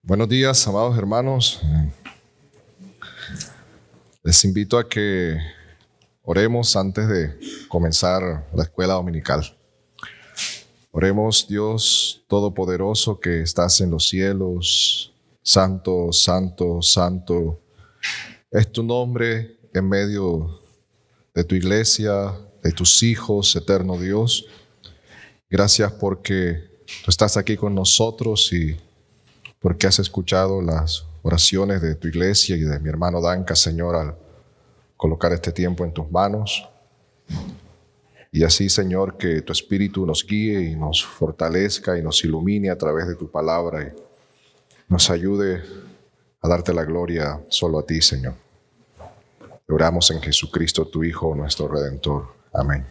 Buenos días, amados hermanos. Les invito a que oremos antes de comenzar la escuela dominical. Oremos, Dios Todopoderoso que estás en los cielos. Santo, santo, santo es tu nombre en medio de tu iglesia, de tus hijos, eterno Dios. Gracias porque tú estás aquí con nosotros y porque has escuchado las oraciones de tu iglesia y de mi hermano Danca, Señor, al colocar este tiempo en tus manos. Y así, Señor, que tu Espíritu nos guíe y nos fortalezca y nos ilumine a través de tu palabra y nos ayude a darte la gloria solo a ti, Señor. Oramos en Jesucristo, tu Hijo, nuestro Redentor. Amén.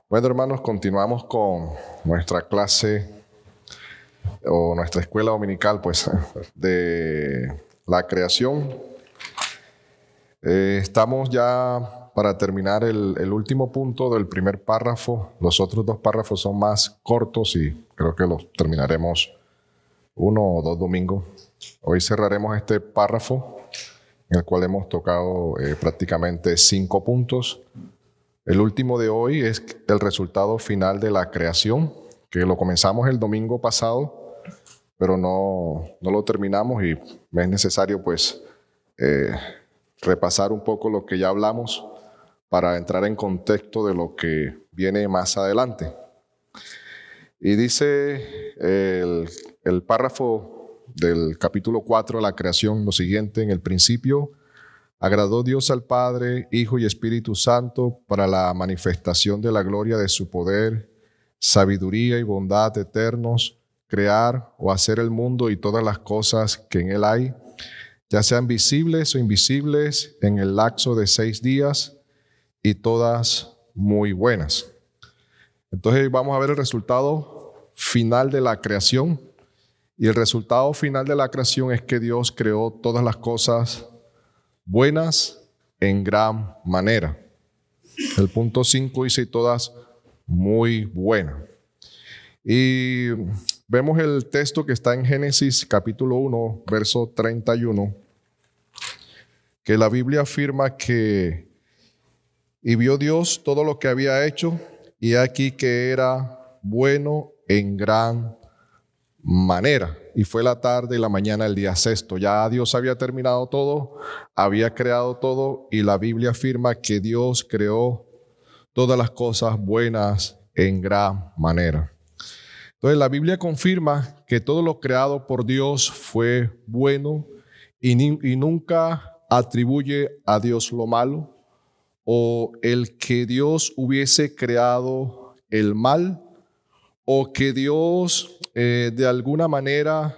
Bueno, hermanos, continuamos con nuestra clase o nuestra escuela dominical, pues, de la creación. Estamos ya para terminar el último punto del primer párrafo. Los otros dos párrafos son más cortos y creo que los terminaremos uno o dos domingos. Hoy cerraremos este párrafo en el cual hemos tocado prácticamente 5 puntos. El último de hoy es el resultado final de la creación, que lo comenzamos el domingo pasado, pero no lo terminamos y es necesario pues repasar un poco lo que ya hablamos para entrar en contexto de lo que viene más adelante. Y dice el párrafo del capítulo 4 de la creación lo siguiente: en el principio agradó Dios al Padre, Hijo y Espíritu Santo para la manifestación de la gloria de su poder, sabiduría y bondad eternos, crear o hacer el mundo y todas las cosas que en él hay, ya sean visibles o invisibles, en el lapso de 6 días, y todas muy buenas. Entonces vamos a ver el resultado final de la creación. Y el resultado final de la creación es que Dios creó todas las cosas buenas en gran manera. El punto 5 dice todas muy buenas. Y vemos el texto que está en Génesis capítulo 1, verso 31, que la Biblia afirma que y vio Dios todo lo que había hecho, y aquí que era bueno en gran manera. Y fue la tarde y la mañana el día sexto. Ya Dios había terminado todo, había creado todo, y la Biblia afirma que Dios creó todas las cosas buenas en gran manera. Entonces la Biblia confirma que todo lo creado por Dios fue bueno y nunca atribuye a Dios lo malo o el que Dios hubiese creado el mal o que Dios de alguna manera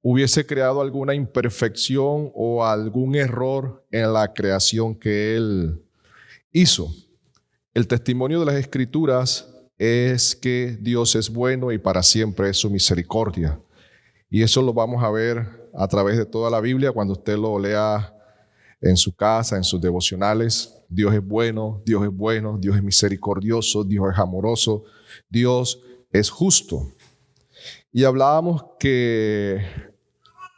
hubiese creado alguna imperfección o algún error en la creación que Él hizo. El testimonio de las Escrituras es que Dios es bueno y para siempre es su misericordia. Y eso lo vamos a ver a través de toda la Biblia cuando usted lo lea en su casa, en sus devocionales. Dios es bueno, Dios es bueno, Dios es misericordioso, Dios es amoroso, Dios es justo. Y hablábamos que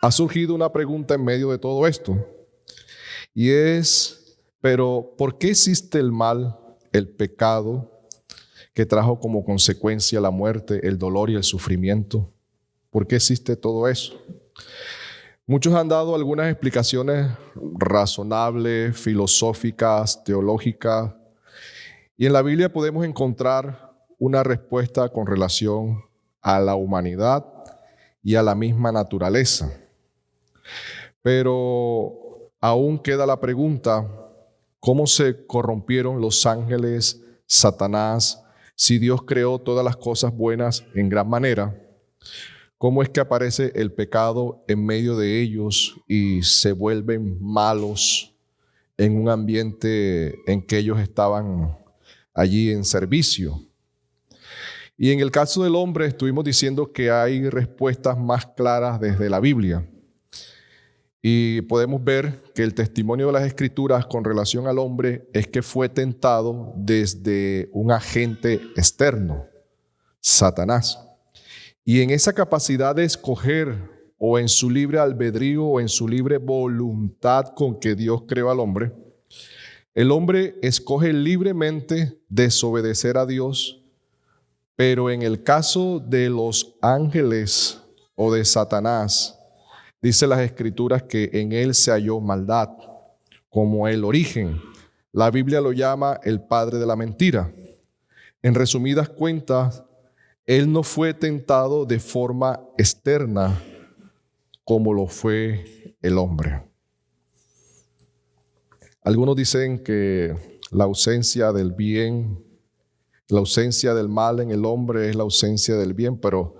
ha surgido una pregunta en medio de todo esto. Y es, pero ¿por qué existe el mal, el pecado, que trajo como consecuencia la muerte, el dolor y el sufrimiento? ¿Por qué existe todo eso? Muchos han dado algunas explicaciones razonables, filosóficas, teológicas, y en la Biblia podemos encontrar una respuesta con relación a la humanidad y a la misma naturaleza. Pero aún queda la pregunta: ¿cómo se corrompieron los ángeles, Satanás, si Dios creó todas las cosas buenas en gran manera? ¿Cómo es que aparece el pecado en medio de ellos y se vuelven malos en un ambiente en que ellos estaban allí en servicio? Y en el caso del hombre estuvimos diciendo que hay respuestas más claras desde la Biblia. Y podemos ver que el testimonio de las Escrituras con relación al hombre es que fue tentado desde un agente externo, Satanás. Y en esa capacidad de escoger, o en su libre albedrío, o en su libre voluntad con que Dios creó al hombre, el hombre escoge libremente desobedecer a Dios, pero en el caso de los ángeles o de Satanás, dice las Escrituras que en él se halló maldad, como el origen. La Biblia lo llama el padre de la mentira. En resumidas cuentas, él no fue tentado de forma externa como lo fue el hombre. Algunos dicen que la ausencia del bien, la ausencia del mal en el hombre es la ausencia del bien, pero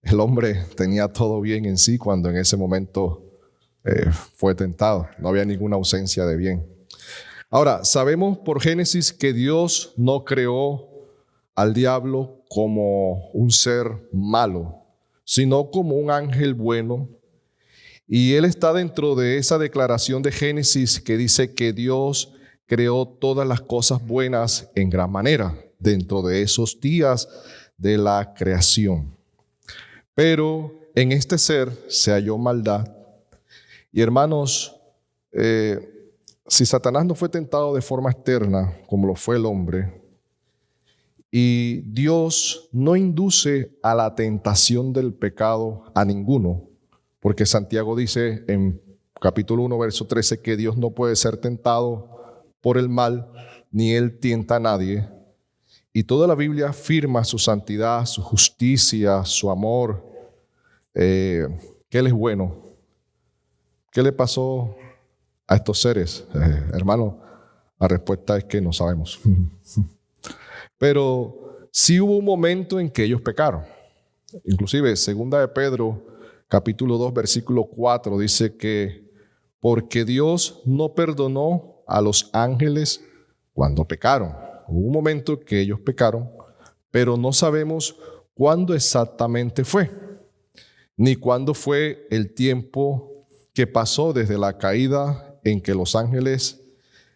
el hombre tenía todo bien en sí cuando en ese momento fue tentado. No había ninguna ausencia de bien. Ahora, sabemos por Génesis que Dios no creó al diablo como un ser malo, sino como un ángel bueno. Y él está dentro de esa declaración de Génesis que dice que Dios creó todas las cosas buenas en gran manera dentro de esos días de la creación. Pero en este ser se halló maldad. Y hermanos, si Satanás no fue tentado de forma externa como lo fue el hombre, y Dios no induce a la tentación del pecado a ninguno, porque Santiago dice en capítulo 1, verso 13, que Dios no puede ser tentado por el mal, ni Él tienta a nadie. Y toda la Biblia afirma su santidad, su justicia, su amor, que Él es bueno. ¿Qué le pasó a estos seres? Hermano, la respuesta es que no sabemos. Pero sí hubo un momento en que ellos pecaron. Inclusive, segunda de Pedro, capítulo 2, versículo 4, dice que porque Dios no perdonó a los ángeles cuando pecaron. Hubo un momento que ellos pecaron, pero no sabemos cuándo exactamente fue, ni cuándo fue el tiempo que pasó desde la caída en que los ángeles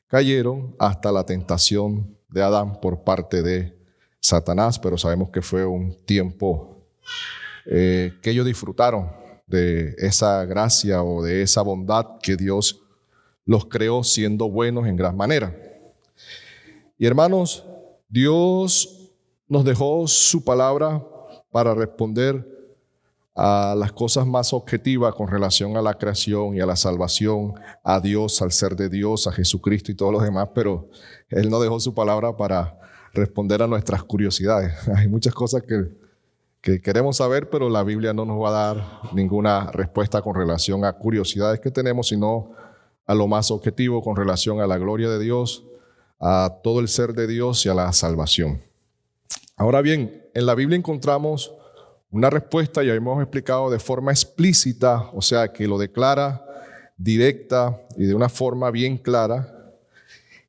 cayeron hasta la tentación de Adán por parte de Satanás, pero sabemos que fue un tiempo que ellos disfrutaron de esa gracia o de esa bondad que Dios los creó siendo buenos en gran manera. Y hermanos, Dios nos dejó su palabra para responder a las cosas más objetivas con relación a la creación y a la salvación, a Dios, al ser de Dios, a Jesucristo y todos los demás, pero Él no dejó su palabra para responder a nuestras curiosidades. Hay muchas cosas que queremos saber, pero la Biblia no nos va a dar ninguna respuesta con relación a curiosidades que tenemos, sino a lo más objetivo con relación a la gloria de Dios, a todo el ser de Dios y a la salvación. Ahora bien, en la Biblia encontramos una respuesta, ya hemos explicado de forma explícita, o sea, que lo declara directa y de una forma bien clara,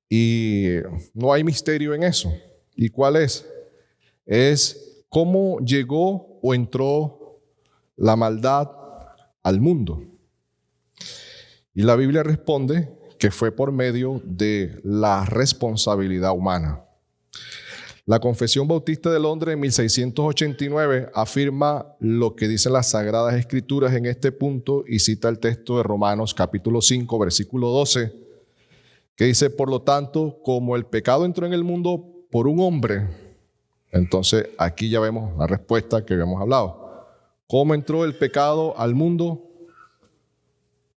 y no hay misterio en eso. ¿Y cuál es? Es cómo llegó o entró la maldad al mundo. Y la Biblia responde que fue por medio de la responsabilidad humana. La Confesión Bautista de Londres en 1689 afirma lo que dicen las Sagradas Escrituras en este punto y cita el texto de Romanos capítulo 5, versículo 12, que dice, por lo tanto, como el pecado entró en el mundo por un hombre, entonces aquí ya vemos la respuesta que habíamos hablado. ¿Cómo entró el pecado al mundo?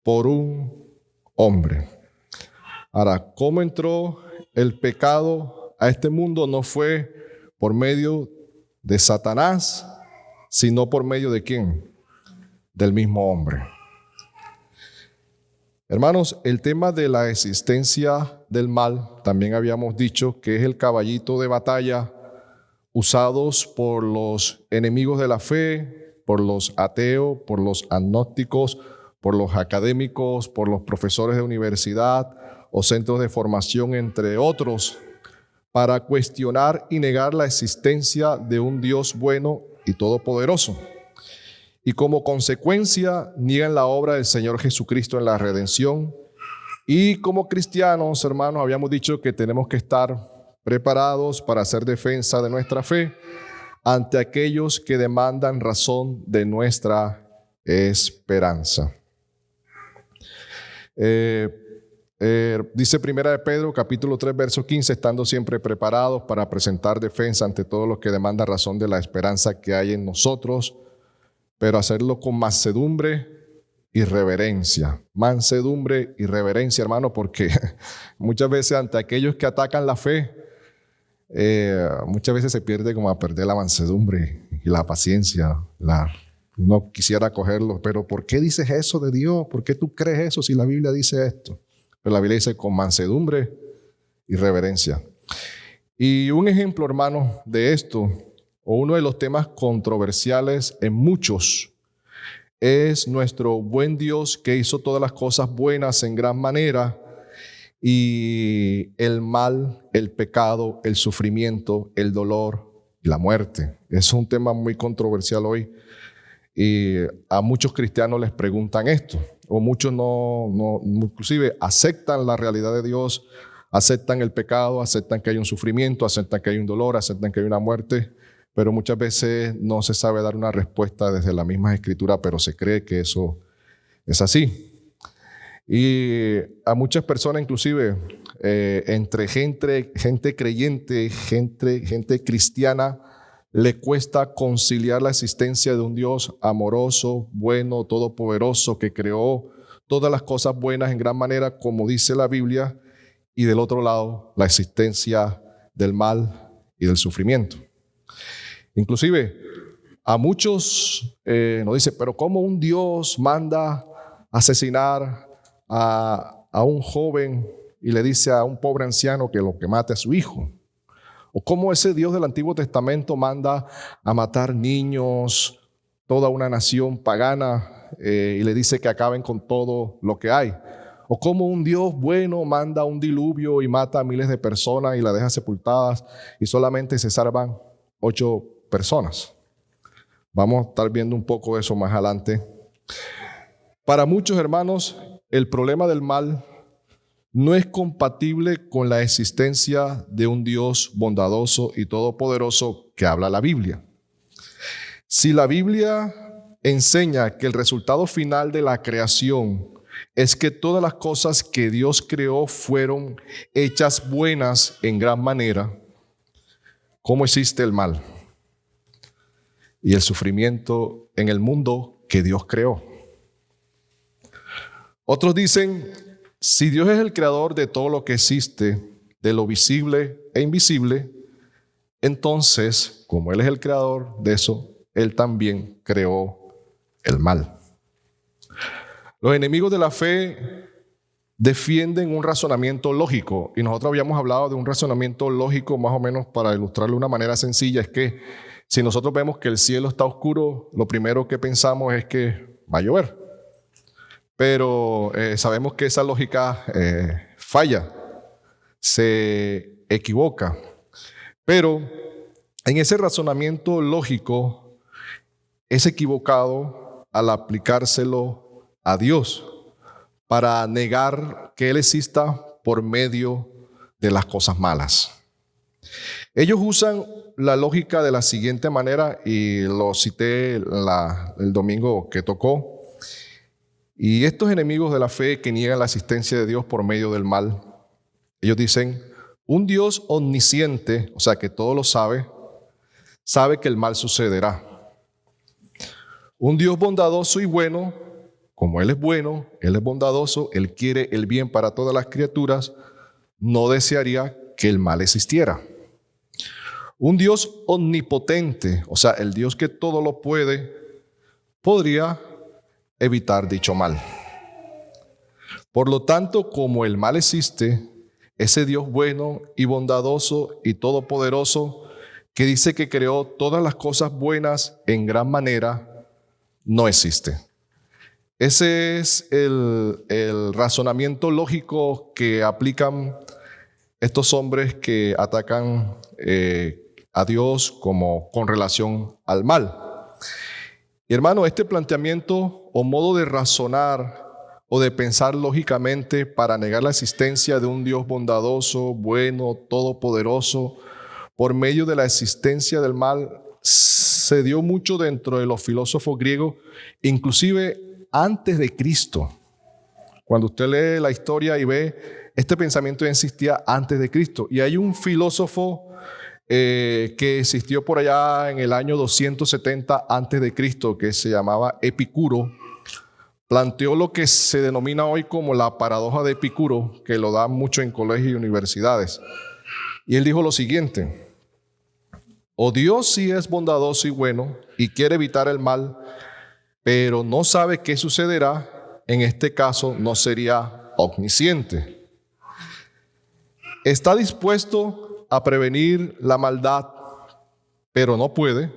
Por un hombre. Ahora, ¿cómo entró el pecado a este mundo? No fue por medio de Satanás, sino por medio de ¿quién? Del mismo hombre. Hermanos, el tema de la existencia del mal, también habíamos dicho que es el caballito de batalla usados por los enemigos de la fe, por los ateos, por los agnósticos, por los académicos, por los profesores de universidad o centros de formación, entre otros, para cuestionar y negar la existencia de un Dios bueno y todopoderoso. Y como consecuencia, niegan la obra del Señor Jesucristo en la redención. Y como cristianos, hermanos, habíamos dicho que tenemos que estar preparados para hacer defensa de nuestra fe, ante aquellos que demandan razón de nuestra esperanza. Dice Primera de Pedro, capítulo 3, verso 15, estando siempre preparados para presentar defensa ante todos los que demandan razón de la esperanza que hay en nosotros, pero hacerlo con mansedumbre y reverencia. Mansedumbre y reverencia, hermano, porque muchas veces ante aquellos que atacan la fe, muchas veces se pierde como a perder la mansedumbre y la paciencia. No quisiera cogerlo, pero ¿por qué dices eso de Dios? ¿Por qué tú crees eso si la Biblia dice esto? Pero la Biblia dice con mansedumbre y reverencia. Y un ejemplo, hermano, de esto, o uno de los temas controversiales en muchos, es nuestro buen Dios que hizo todas las cosas buenas en gran manera, y el mal, el pecado, el sufrimiento, el dolor y la muerte. Es un tema muy controversial hoy. Y a muchos cristianos les preguntan esto, o muchos no inclusive aceptan la realidad de Dios, aceptan el pecado, aceptan que hay un sufrimiento, aceptan que hay un dolor, aceptan que hay una muerte, pero muchas veces no se sabe dar una respuesta desde la misma escritura, pero se cree que eso es así. Y a muchas personas, inclusive entre gente creyente, gente cristiana, le cuesta conciliar la existencia de un Dios amoroso, bueno, todopoderoso, que creó todas las cosas buenas en gran manera, como dice la Biblia, y del otro lado, la existencia del mal y del sufrimiento. Inclusive, a muchos nos dicen, pero ¿cómo un Dios manda asesinar a un joven y le dice a un pobre anciano que lo que mate a su hijo? ¿O cómo ese Dios del Antiguo Testamento manda a matar niños, toda una nación pagana, y le dice que acaben con todo lo que hay? ¿O cómo un Dios bueno manda un diluvio y mata a miles de personas y las deja sepultadas y solamente se salvan 8 personas? Vamos a estar viendo un poco eso más adelante. Para muchos hermanos, el problema del mal no es compatible con la existencia de un Dios bondadoso y todopoderoso que habla la Biblia. Si la Biblia enseña que el resultado final de la creación es que todas las cosas que Dios creó fueron hechas buenas en gran manera, ¿cómo existe el mal y el sufrimiento en el mundo que Dios creó? Otros dicen, si Dios es el creador de todo lo que existe, de lo visible e invisible, entonces, como Él es el creador de eso, Él también creó el mal. Los enemigos de la fe defienden un razonamiento lógico, y nosotros habíamos hablado de un razonamiento lógico más o menos para ilustrarlo de una manera sencilla. Es que si nosotros vemos que el cielo está oscuro, lo primero que pensamos es que va a llover. Pero sabemos que esa lógica falla, se equivoca. Pero en ese razonamiento lógico es equivocado al aplicárselo a Dios para negar que Él exista por medio de las cosas malas. Ellos usan la lógica de la siguiente manera, y lo cité el domingo que tocó. Y estos enemigos de la fe que niegan la existencia de Dios por medio del mal, ellos dicen, un Dios omnisciente, o sea que todo lo sabe que el mal sucederá. Un Dios bondadoso y bueno, como Él es bueno, Él es bondadoso, Él quiere el bien para todas las criaturas, no desearía que el mal existiera. Un Dios omnipotente, o sea, el Dios que todo lo puede, podría evitar dicho mal. Por lo tanto, como el mal existe, ese Dios bueno y bondadoso y todopoderoso que dice que creó todas las cosas buenas en gran manera, no existe. Ese es el razonamiento lógico que aplican estos hombres que atacan a Dios como con relación al mal. Y hermano, este planteamiento o modo de razonar o de pensar lógicamente para negar la existencia de un Dios bondadoso, bueno, todopoderoso, por medio de la existencia del mal, se dio mucho dentro de los filósofos griegos, inclusive antes de Cristo. Cuando usted lee la historia y ve, este pensamiento ya existía antes de Cristo. Y hay un filósofo que existió por allá en el año 270 antes de Cristo, que se llamaba Epicuro. Planteó lo que se denomina hoy como la paradoja de Epicuro, que lo dan mucho en colegios y universidades. Y él dijo lo siguiente: o Dios sí es bondadoso y bueno y quiere evitar el mal, pero no sabe qué sucederá, en este caso no sería omnisciente. Está dispuesto a prevenir la maldad, pero no puede,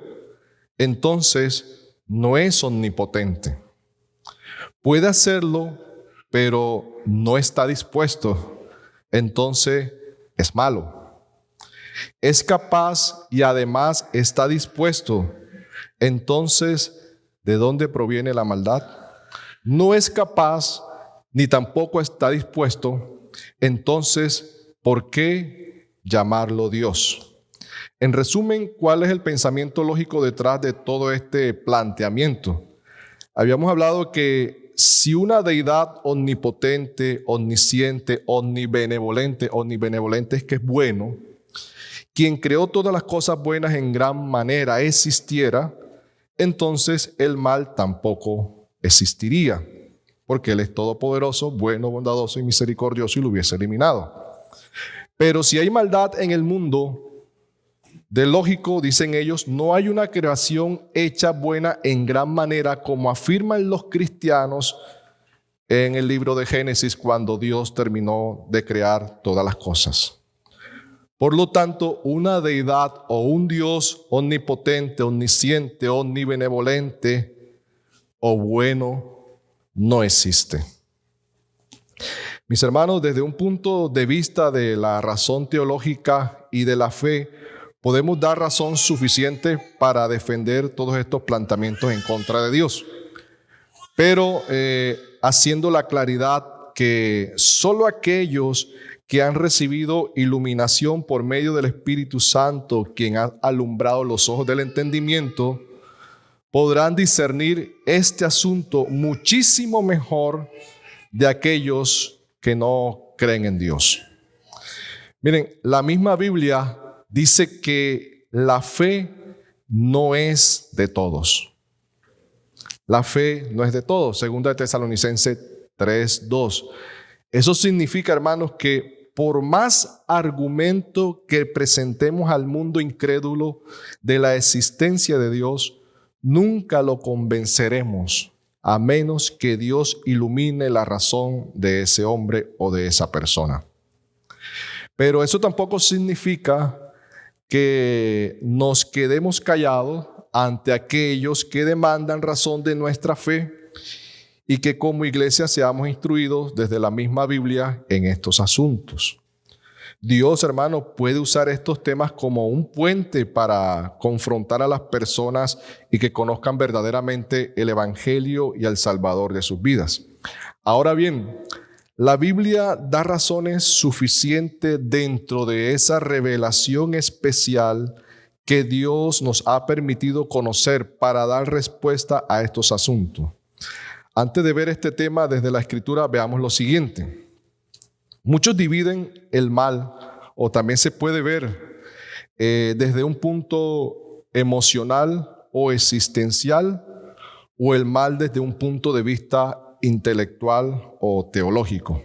entonces no es omnipotente. Puede hacerlo, pero no está dispuesto, entonces es malo. Es capaz y además está dispuesto, entonces ¿de dónde proviene la maldad? No es capaz ni tampoco está dispuesto, entonces ¿por qué llamarlo Dios? En resumen, ¿cuál es el pensamiento lógico detrás de todo este planteamiento? Habíamos hablado que si una deidad omnipotente, omnisciente, omnibenevolente es que es bueno, quien creó todas las cosas buenas en gran manera existiera, entonces el mal tampoco existiría, porque Él es todopoderoso, bueno, bondadoso y misericordioso y lo hubiese eliminado. Pero si hay maldad en el mundo, de lógico, dicen ellos, no hay una creación hecha buena en gran manera, como afirman los cristianos en el libro de Génesis, cuando Dios terminó de crear todas las cosas. Por lo tanto, una deidad o un Dios omnipotente, omnisciente, omnibenevolente o bueno no existe. Mis hermanos, desde un punto de vista de la razón teológica y de la fe, podemos dar razón suficiente para defender todos estos planteamientos en contra de Dios. Pero haciendo la claridad que solo aquellos que han recibido iluminación por medio del Espíritu Santo, quien ha alumbrado los ojos del entendimiento, podrán discernir este asunto muchísimo mejor de aquellos que no creen en Dios. Miren, la misma Biblia dice que la fe no es de todos. La fe no es de todos. Segunda de Tesalonicenses 3:2. Eso significa, hermanos, que por más argumento que presentemos al mundo incrédulo de la existencia de Dios, nunca lo convenceremos a menos que Dios ilumine la razón de ese hombre o de esa persona. Pero eso tampoco significa que nos quedemos callados ante aquellos que demandan razón de nuestra fe y que como iglesia seamos instruidos desde la misma Biblia en estos asuntos. Dios, hermano, puede usar estos temas como un puente para confrontar a las personas y que conozcan verdaderamente el Evangelio y al Salvador de sus vidas. Ahora bien, la Biblia da razones suficientes dentro de esa revelación especial que Dios nos ha permitido conocer para dar respuesta a estos asuntos. Antes de ver este tema desde la Escritura, veamos lo siguiente. Muchos dividen el mal, o también se puede ver desde un punto emocional o existencial, o el mal desde un punto de vista intelectual o teológico.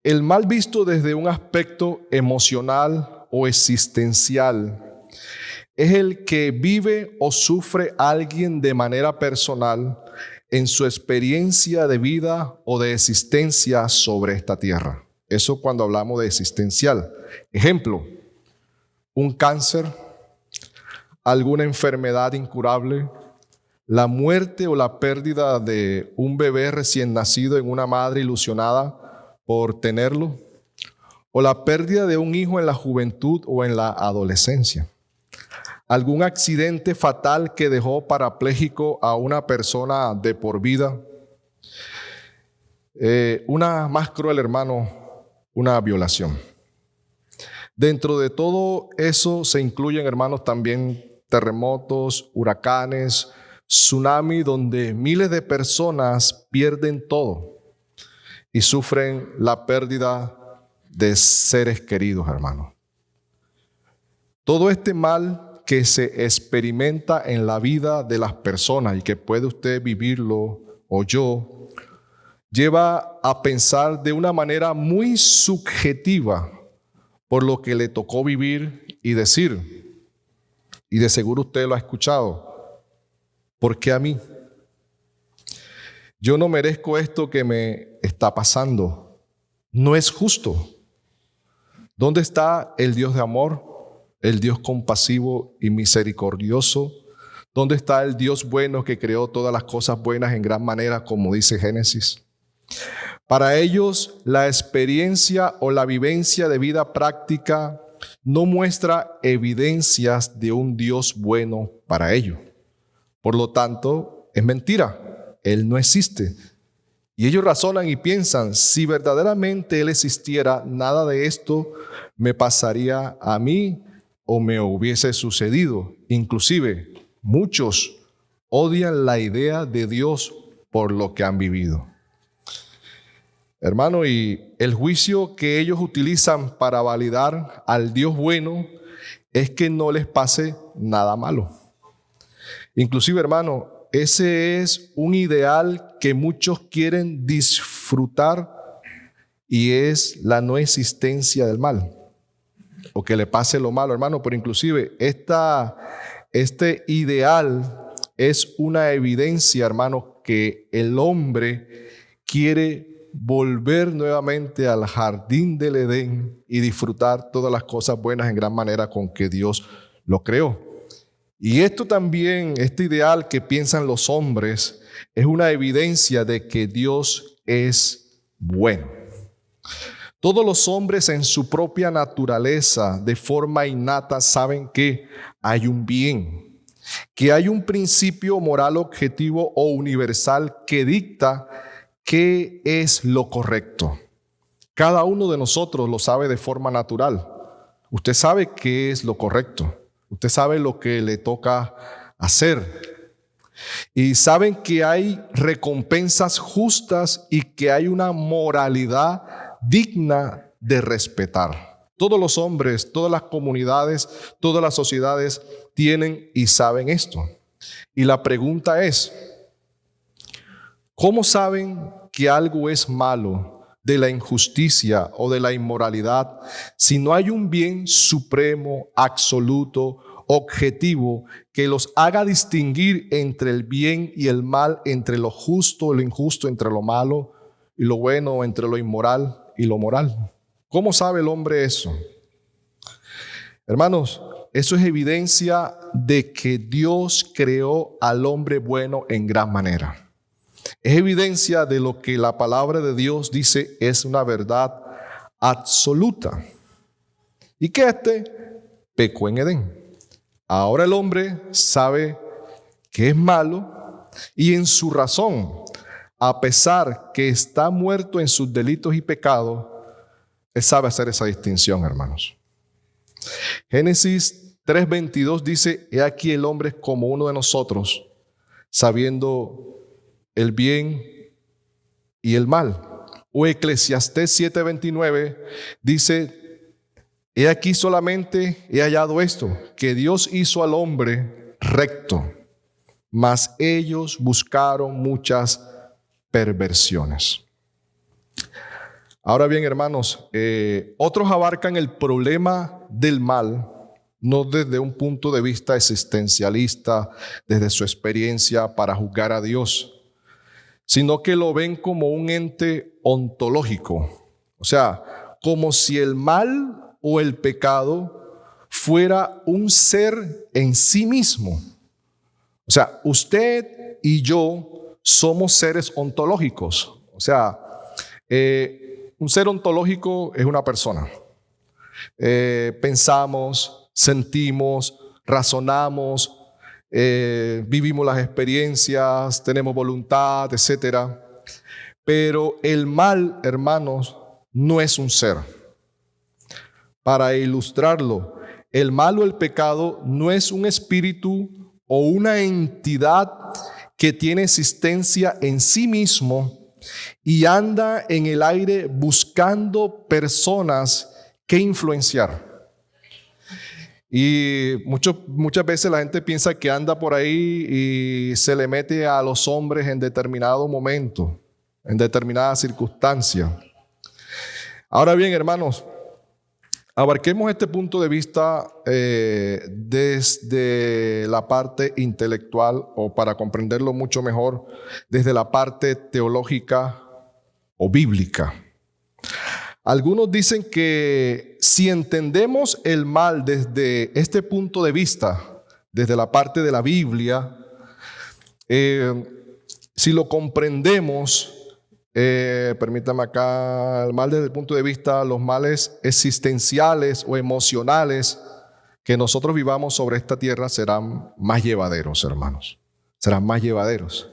El mal visto desde un aspecto emocional o existencial es el que vive o sufre alguien de manera personal en su experiencia de vida o de existencia sobre esta tierra. Eso cuando hablamos de existencial. Ejemplo, un cáncer, alguna enfermedad incurable, la muerte o la pérdida de un bebé recién nacido en una madre ilusionada por tenerlo, o la pérdida de un hijo en la juventud o en la adolescencia. Algún accidente fatal que dejó parapléjico a una persona de por vida. Una más cruel, hermano, una violación. Dentro de todo eso se incluyen, hermanos, también terremotos, huracanes, tsunami, donde miles de personas pierden todo y sufren la pérdida de seres queridos, hermanos. Todo este mal que se experimenta en la vida de las personas y que puede usted vivirlo o yo, lleva a pensar de una manera muy subjetiva por lo que le tocó vivir y decir. Y de seguro usted lo ha escuchado. ¿Por qué a mí? Yo no merezco esto que me está pasando. No es justo. ¿Dónde está el Dios de amor, el Dios compasivo y misericordioso? ¿Dónde está el Dios bueno que creó todas las cosas buenas en gran manera, como dice Génesis? Para ellos, la experiencia o la vivencia de vida práctica no muestra evidencias de un Dios bueno para ellos. Por lo tanto, es mentira. Él no existe. Y ellos razonan y piensan, si verdaderamente Él existiera, nada de esto me pasaría a mí o me hubiese sucedido. Inclusive, muchos odian la idea de Dios por lo que han vivido. Hermano, y el juicio que ellos utilizan para validar al Dios bueno es que no les pase nada malo. Inclusive, hermano, ese es un ideal que muchos quieren disfrutar y es la no existencia del mal o que le pase lo malo, hermano. Pero inclusive este ideal es una evidencia, hermano, que el hombre quiere volver nuevamente al jardín del Edén y disfrutar todas las cosas buenas en gran manera con que Dios lo creó. Y esto también, este ideal que piensan los hombres, es una evidencia de que Dios es bueno. Todos los hombres en su propia naturaleza, de forma innata, saben que hay un bien, que hay un principio moral objetivo o universal que dicta qué es lo correcto. Cada uno de nosotros lo sabe de forma natural. Usted sabe qué es lo correcto. Usted sabe lo que le toca hacer. Y saben que hay recompensas justas y que hay una moralidad digna de respetar. Todos los hombres, todas las comunidades, todas las sociedades tienen y saben esto. Y la pregunta es, ¿cómo saben que algo es malo de la injusticia o de la inmoralidad si no hay un bien supremo, absoluto, objetivo que los haga distinguir entre el bien y el mal, entre lo justo y lo injusto, entre lo malo y lo bueno, entre lo inmoral y lo moral? ¿Cómo sabe el hombre eso? Hermanos, eso es evidencia de que Dios creó al hombre bueno en gran manera. Es evidencia de lo que la palabra de Dios dice es una verdad absoluta. Y que pecó en Edén. Ahora el hombre sabe que es malo y en su razón, a pesar que está muerto en sus delitos y pecados, él sabe hacer esa distinción, hermanos. Génesis 3:22 dice, he aquí el hombre es como uno de nosotros, sabiendo el bien y el mal. O Eclesiastés 7:29 dice, he aquí solamente he hallado esto, que Dios hizo al hombre recto, mas ellos buscaron muchas perversiones. Ahora bien, hermanos, otros abarcan el problema del mal no desde un punto de vista existencialista, desde su experiencia para juzgar a Dios, sino que lo ven como un ente ontológico. O sea, como si el mal o el pecado fuera un ser en sí mismo. O sea, usted y yo somos seres ontológicos. O sea, un ser ontológico es una persona. Pensamos, sentimos, razonamos, vivimos las experiencias, tenemos voluntad, etc. Pero el mal, hermanos, no es un ser. para ilustrarlo. El mal o el pecado no es un espíritu o una entidad que tiene existencia en sí mismo y anda en el aire buscando personas que influenciar. Y muchas veces la gente piensa que anda por ahí y se le mete a los hombres en determinado momento, en determinada circunstancia. Ahora bien, hermanos, abarquemos este punto de vista desde la parte intelectual, o para comprenderlo mucho mejor, desde la parte teológica o bíblica. Algunos dicen que si entendemos el mal desde este punto de vista, desde la parte de la Biblia, si lo comprendemos, permítame acá, el mal desde el punto de vista, los males existenciales o emocionales que nosotros vivamos sobre esta tierra serán más llevaderos, hermanos. Serán más llevaderos.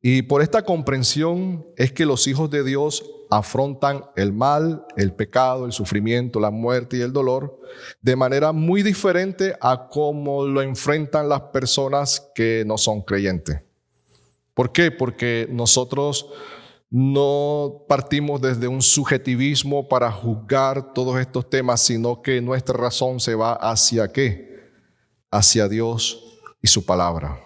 Y por esta comprensión es que los hijos de Dios afrontan el mal, el pecado, el sufrimiento, la muerte y el dolor de manera muy diferente a cómo lo enfrentan las personas que no son creyentes. ¿Por qué? Porque nosotros no partimos desde un subjetivismo para juzgar todos estos temas, sino que nuestra razón se va hacia ¿qué? Hacia Dios y su palabra.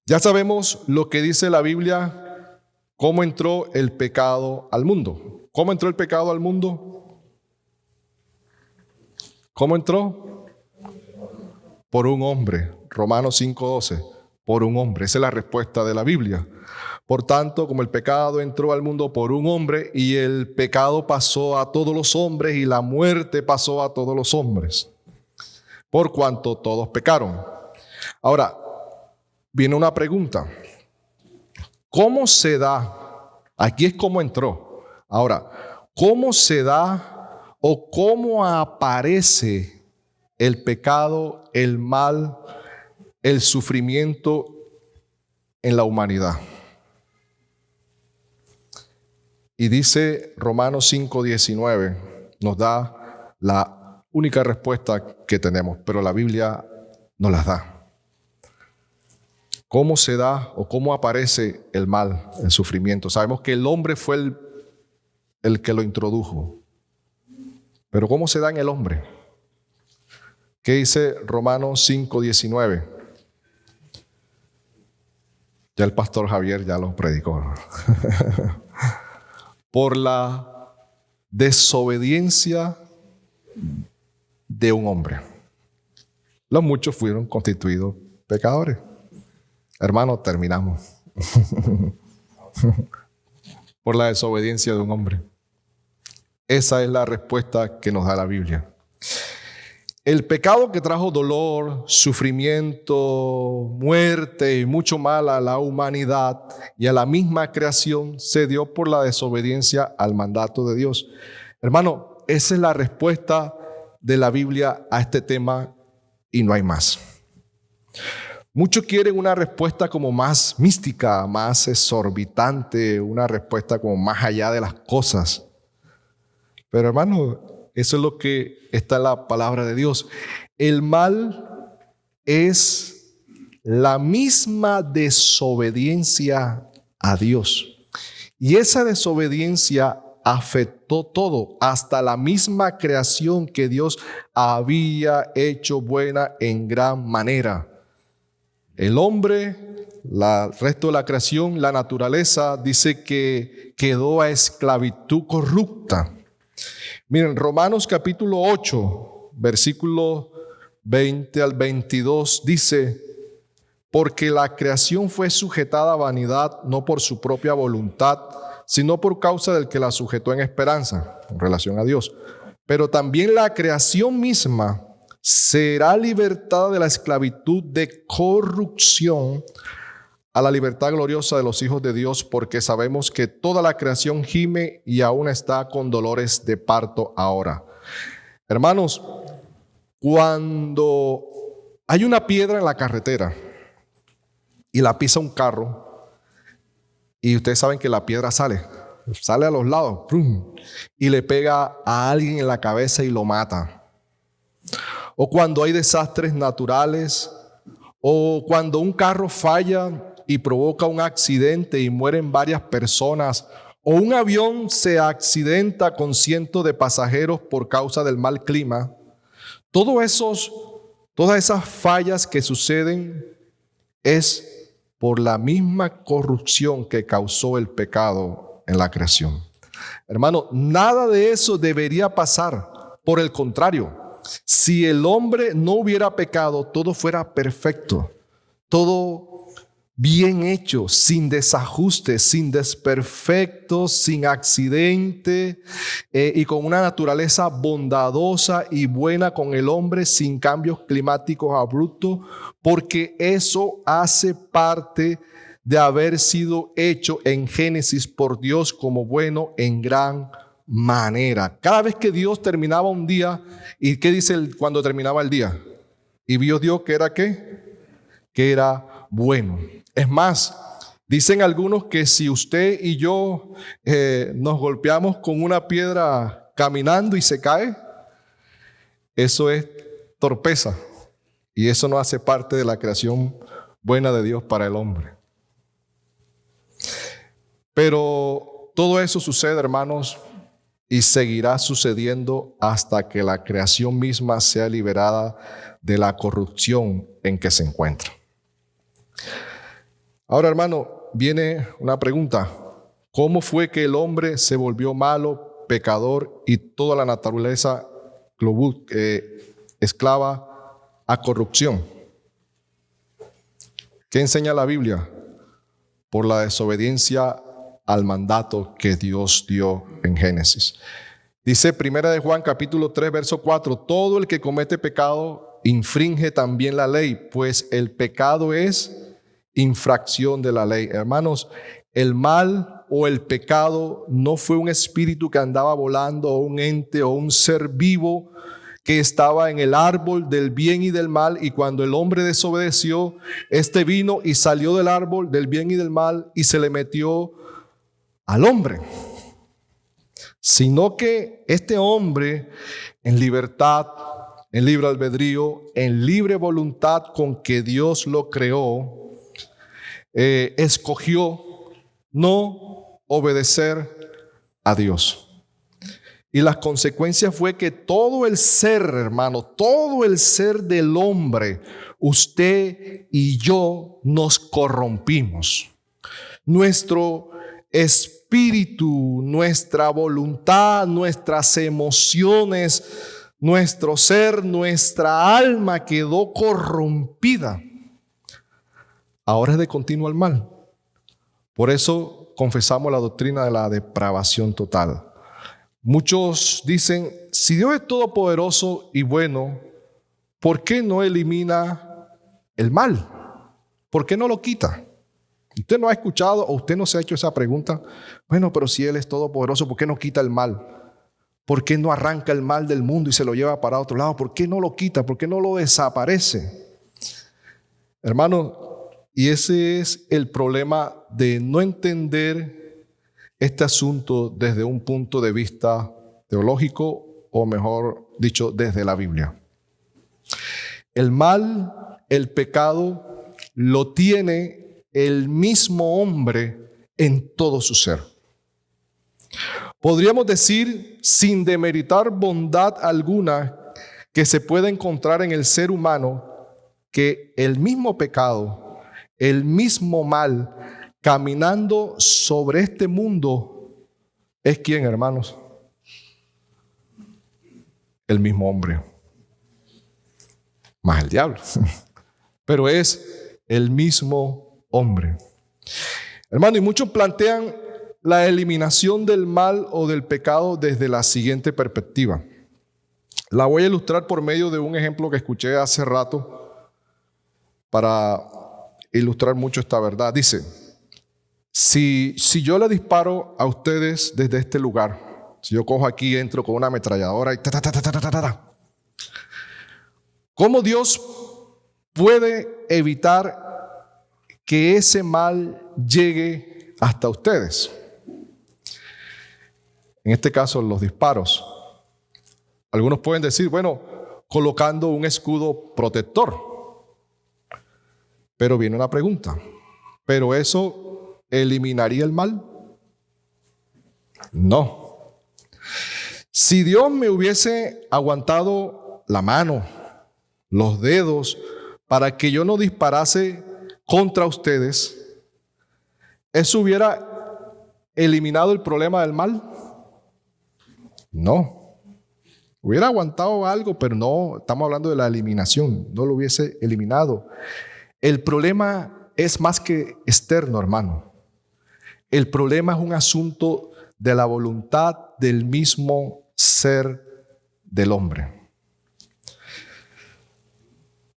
Ya sabemos lo que dice la Biblia, cómo entró el pecado al mundo. ¿Cómo entró el pecado al mundo? ¿Cómo entró? Por un hombre. Romanos 5:12. Por un hombre. Esa es la respuesta de la Biblia. Por tanto, como el pecado entró al mundo por un hombre, y el pecado pasó a todos los hombres, y la muerte pasó a todos los hombres, por cuanto todos pecaron. Ahora, viene una pregunta. ¿Cómo se da? Aquí es cómo entró. Ahora, ¿cómo se da o cómo aparece el pecado, el mal, el sufrimiento en la humanidad? Y dice Romanos 5:19, nos da la única respuesta que tenemos, pero la Biblia nos las da. ¿Cómo se da o cómo aparece el mal, el sufrimiento? Sabemos que el hombre fue el que lo introdujo. Pero ¿cómo se da en el hombre? ¿Qué dice Romanos 5:19? Ya el pastor Javier ya lo predicó. Por la desobediencia de un hombre, los muchos fueron constituidos pecadores. Hermano, terminamos. Por la desobediencia de un hombre. Esa es la respuesta que nos da la Biblia. El pecado que trajo dolor, sufrimiento, muerte y mucho mal a la humanidad y a la misma creación se dio por la desobediencia al mandato de Dios. Hermano, esa es la respuesta de la Biblia a este tema y no hay más. Muchos quieren una respuesta como más mística, más exorbitante, una respuesta como más allá de las cosas. Pero hermano, eso es lo que está en la palabra de Dios. El mal es la misma desobediencia a Dios. Y esa desobediencia afectó todo, hasta la misma creación que Dios había hecho buena en gran manera. El hombre, el resto de la creación, la naturaleza, dice que quedó a esclavitud corrupta. Miren, Romanos capítulo 8, versículo 20 al 22 dice: porque la creación fue sujetada a vanidad no por su propia voluntad, sino por causa del que la sujetó en esperanza, en relación a Dios. Pero también la creación misma será libertada de la esclavitud de corrupción a la libertad gloriosa de los hijos de Dios, porque sabemos que toda la creación gime y aún está con dolores de parto ahora. Hermanos, cuando hay una piedra en la carretera y la pisa un carro, y ustedes saben que la piedra sale, sale a los lados, ¡prum!, y le pega a alguien en la cabeza y lo mata. O cuando hay desastres naturales, o cuando un carro falla y provoca un accidente y mueren varias personas, o un avión se accidenta con cientos de pasajeros por causa del mal clima. Todas esas fallas que suceden es por la misma corrupción que causó el pecado en la creación. Hermano, nada de eso debería pasar. Por el contrario, si el hombre no hubiera pecado, todo fuera perfecto, todo bien hecho, sin desajuste, sin desperfectos, sin accidente, y con una naturaleza bondadosa y buena con el hombre, sin cambios climáticos abruptos, porque eso hace parte de haber sido hecho en Génesis por Dios como bueno en gran manera. Cada vez que Dios terminaba un día, ¿y qué dice cuando terminaba el día? Y vio Dios que era ¿qué? Que era bueno. Es más, dicen algunos que si usted y yo nos golpeamos con una piedra caminando y se cae, eso es torpeza. Y eso no hace parte de la creación buena de Dios para el hombre. Pero todo eso sucede, hermanos, y seguirá sucediendo hasta que la creación misma sea liberada de la corrupción en que se encuentra. Ahora, hermano, viene una pregunta. ¿Cómo fue que el hombre se volvió malo, pecador y toda la naturaleza esclava a corrupción? ¿Qué enseña la Biblia? Por la desobediencia al mandato que Dios dio en Génesis. Dice 1 de Juan capítulo 3 verso 4: todo el que comete pecado infringe también la ley, pues el pecado es infracción de la ley. Hermanos, el mal o el pecado no fue un espíritu que andaba volando, o un ente o un ser vivo que estaba en el árbol del bien y del mal, y cuando el hombre desobedeció, este vino y salió del árbol del bien y del mal y se le metió al hombre. Sino que este hombre, en libertad, en libre albedrío, en libre voluntad con que Dios lo creó, escogió no obedecer a Dios. Y las consecuencias fue que todo el ser, hermano, todo el ser del hombre, usted y yo, nos corrompimos. Nuestro espíritu, nuestra voluntad, nuestras emociones, nuestro ser, nuestra alma quedó corrompida. Ahora es de continuo al mal. Por eso confesamos la doctrina de la depravación total. Muchos dicen, si Dios es todopoderoso y bueno, ¿por qué no elimina el mal? ¿Por qué no lo quita? ¿Usted no ha escuchado o usted no se ha hecho esa pregunta? Bueno, pero si Él es todopoderoso, ¿por qué no quita el mal? ¿Por qué no arranca el mal del mundo y se lo lleva para otro lado? ¿Por qué no lo quita? ¿Por qué no lo desaparece? Hermano, y ese es el problema de no entender este asunto desde un punto de vista teológico, o mejor dicho, desde la Biblia. El mal, el pecado, lo tiene el mismo hombre en todo su ser. Podríamos decir, sin demeritar bondad alguna que se puede encontrar en el ser humano, que el mismo pecado, el mismo mal, caminando sobre este mundo, ¿es quién, hermanos? El mismo hombre. Más el diablo. Pero es el mismo hombre. Hermano, y muchos plantean la eliminación del mal o del pecado desde la siguiente perspectiva. La voy a ilustrar por medio de un ejemplo que escuché hace rato para ilustrar mucho esta verdad. Dice, si yo le disparo a ustedes desde este lugar, si yo cojo aquí, entro con una ametralladora y ¿cómo Dios puede evitar que ese mal llegue hasta ustedes? En este caso, los disparos. Algunos pueden decir, bueno, colocando un escudo protector. Pero viene una pregunta. ¿Pero eso eliminaría el mal? No. Si Dios me hubiese aguantado la mano, los dedos, para que yo no disparase contra ustedes, ¿eso hubiera eliminado el problema del mal? No. Hubiera aguantado algo, pero no, estamos hablando de la eliminación, no lo hubiese eliminado. El problema es más que externo, hermano. El problema es un asunto de la voluntad del mismo ser del hombre.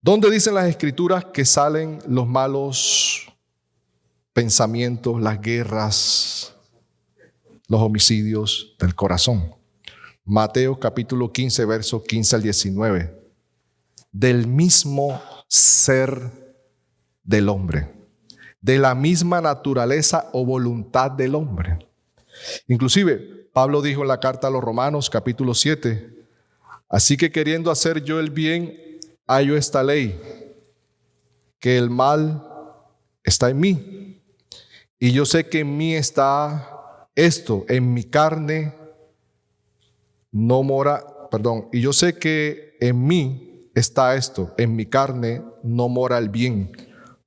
¿Dónde dicen las Escrituras que salen los malos pensamientos, las guerras, los homicidios del corazón? Mateo capítulo 15, versos 15 al 19. Del mismo ser del hombre, de la misma naturaleza o voluntad del hombre. Inclusive, Pablo dijo en la carta a los Romanos capítulo 7, así que queriendo hacer yo el bien, hallo esta ley, que el mal está en mí. Y yo sé que en mí está esto, en mi carne no mora, y yo sé que en mí está esto, en mi carne no mora el bien,